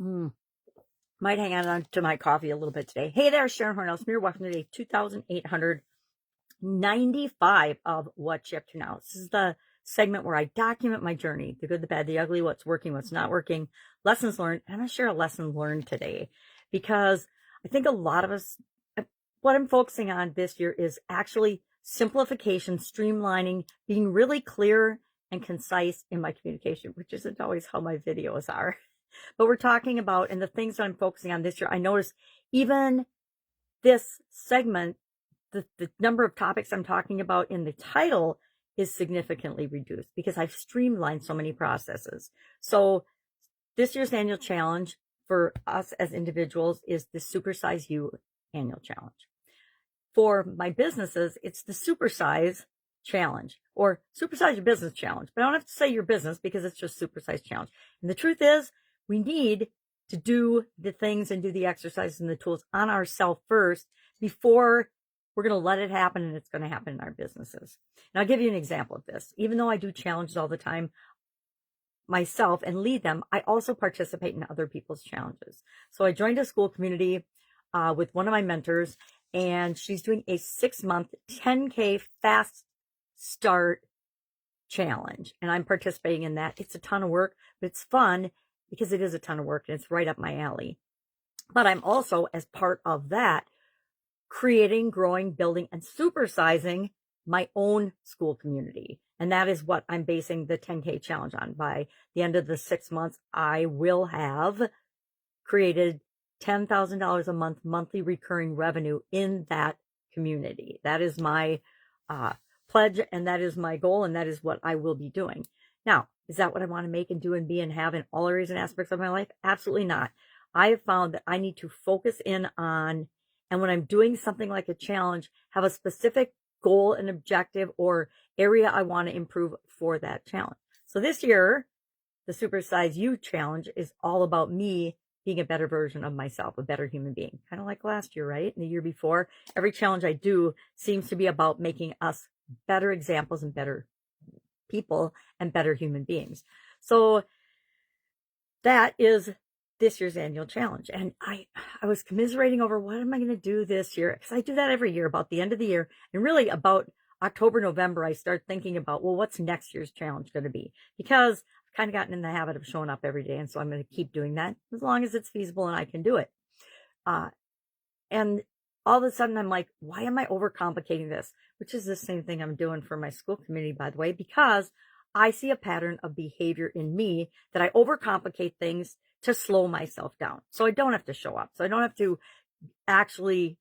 Might hang on to my coffee a little bit today. Hey there, Sharon Horne-Ellstrom here. Welcome to day 2895 of What's Up to Now. This is the segment where I document my journey, the good, the bad, the ugly, what's working, what's not working, lessons learned. And I'm going to share a lesson learned today because I think a lot of us, what I'm focusing on this year is actually simplification, streamlining, being really clear and concise in my communication, which isn't always how my videos are. But we're talking about, and the things that I'm focusing on this year, I noticed even this segment, the number of topics I'm talking about in the title is significantly reduced because I've streamlined so many processes. So this year's annual challenge for us as individuals is the Supersize You annual challenge. For my businesses, it's the Supersize challenge or Supersize Your Business challenge. But I don't have to say your business because it's just Supersize challenge. And the truth is, we need to do the things and do the exercises and the tools on ourselves first before we're going to let it happen, and it's going to happen in our businesses. And I'll give you an example of this. Even though I do challenges all the time myself and lead them, I also participate in other people's challenges. So I joined a Skool community with one of my mentors, and she's doing a 6-month 10K fast start challenge. And I'm participating in that. It's a ton of work, but it's fun because it is a ton of work and it's right up my alley. But I'm also, as part of that, creating, growing, building, and supersizing my own Skool community. And that is what I'm basing the 10K challenge on. By the end of the 6 months, I will have created $10,000 a month, monthly recurring revenue in that community. That is my pledge, and that is my goal, and that is what I will be doing. Now, is that what I want to make and do and be and have in all areas and aspects of my life? Absolutely not. I have found that I need to focus in on, and when I'm doing something like a challenge, have a specific goal and objective or area I want to improve for that challenge. So this year, the Supersize You challenge is all about me being a better version of myself, a better human being. Kind of like last year, right? And the year before, every challenge I do seems to be about making us better examples and better people and better human beings. So that is this year's annual challenge. And I was commiserating over what am I going to do this year? Because I do that every year about the end of the year. And really about October, November, I start thinking about, well, what's next year's challenge going to be? Because I've kind of gotten in the habit of showing up every day. And so I'm going to keep doing that as long as it's feasible and I can do it. And all of a sudden I'm like, why am I overcomplicating this? Which is the same thing I'm doing for my Skool community, by the way, because I see a pattern of behavior in me that I overcomplicate things to slow myself down. So I don't have to show up. So I don't have to actually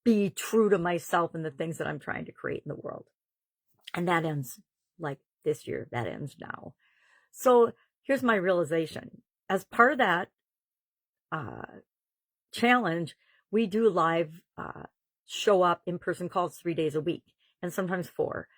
be true to myself and the things that I'm trying to create in the world. And that ends like this year. That ends now. So here's my realization. As part of that challenge, we do live show up in-person calls 3 days a week, and sometimes 4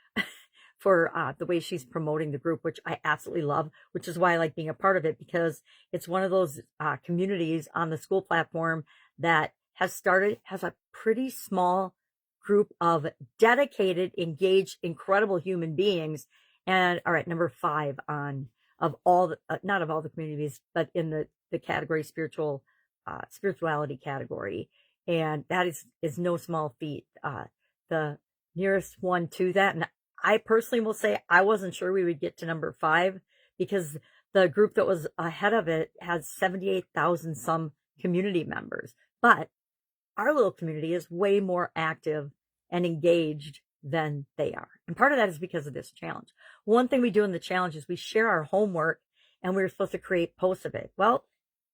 for the way she's promoting the group, which I absolutely love, which is why I like being a part of it, because it's one of those communities on the Skool platform that has a pretty small group of dedicated, engaged, incredible human beings. And all right, number 5 on of all the, not of all the communities, but in the category spirituality category. And that is no small feat. The nearest one to that, and I personally will say I wasn't sure we would get to number 5 because the group that was ahead of it has 78,000 some community members. But our little community is way more active and engaged than they are. And part of that is because of this challenge. One thing we do in the challenge is we share our homework, and we're supposed to create posts of it. Well,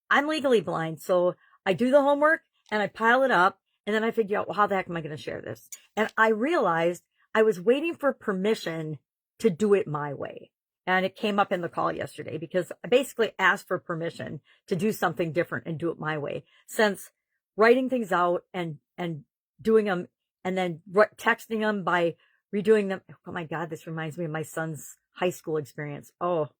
I'm legally blind, so I do the homework and I pile it up, and then I figure out, well, how the heck am I going to share this? And I realized I was waiting for permission to do it my way. And it came up in the call yesterday because I basically asked for permission to do something different and do it my way. Since writing things out and doing them and then texting them by redoing them. Oh my God, this reminds me of my son's high school experience. Oh,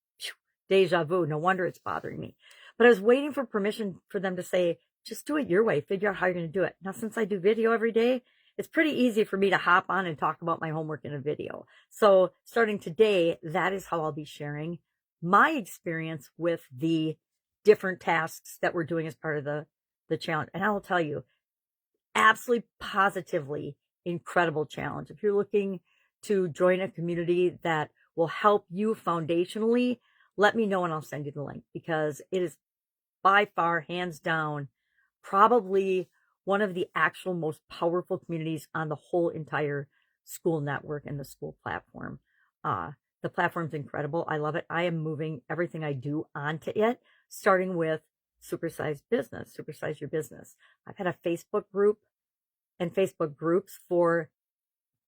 deja vu. No wonder it's bothering me. But I was waiting for permission for them to say, just do it your way. Figure out how you're going to do it. Now, since I do video every day, it's pretty easy for me to hop on and talk about my homework in a video. So starting today, that is how I'll be sharing my experience with the different tasks that we're doing as part of the challenge. And I will tell you, absolutely positively incredible challenge. If you're looking to join a community that will help you foundationally, let me know and I'll send you the link, because it is by far, hands down, probably one of the actual most powerful communities on the whole entire Skool network and the Skool platform. The platform's incredible. I love it. I am moving everything I do onto it, starting with Supersize Business, Supersize Your Business. I've had a Facebook group and Facebook groups for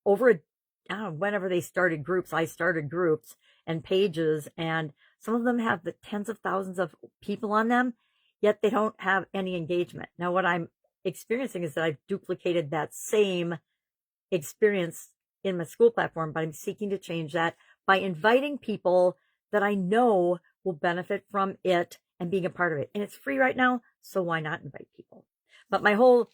over I don't know, whenever they started groups, I started groups and pages, and some of them have the tens of thousands of people on them, yet they don't have any engagement. Now, what I'm experiencing is that I've duplicated that same experience in my Skool platform, but I'm seeking to change that by inviting people that I know will benefit from it and being a part of it. And it's free right now, so why not invite people? But my whole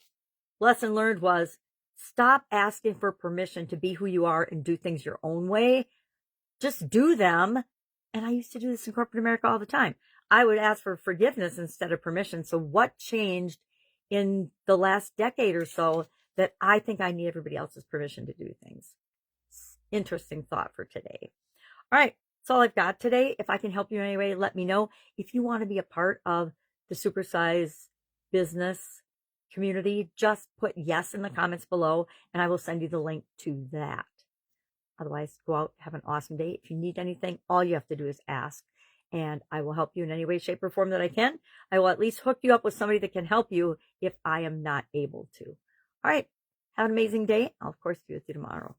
lesson learned was stop asking for permission to be who you are and do things your own way. Just do them. And I used to do this in corporate America all the time. I would ask for forgiveness instead of permission. So what changed in the last decade or so that I think I need everybody else's permission to do things? Interesting thought for today. All right. That's all I've got today. If I can help you in any way, let me know. If you want to be a part of the Supersize Business community, just put yes in the comments below and I will send you the link to that. Otherwise, go out, have an awesome day. If you need anything, all you have to do is ask, and I will help you in any way, shape, or form that I can. I will at least hook you up with somebody that can help you if I am not able to. All right. Have an amazing day. I'll, of course, be with you tomorrow.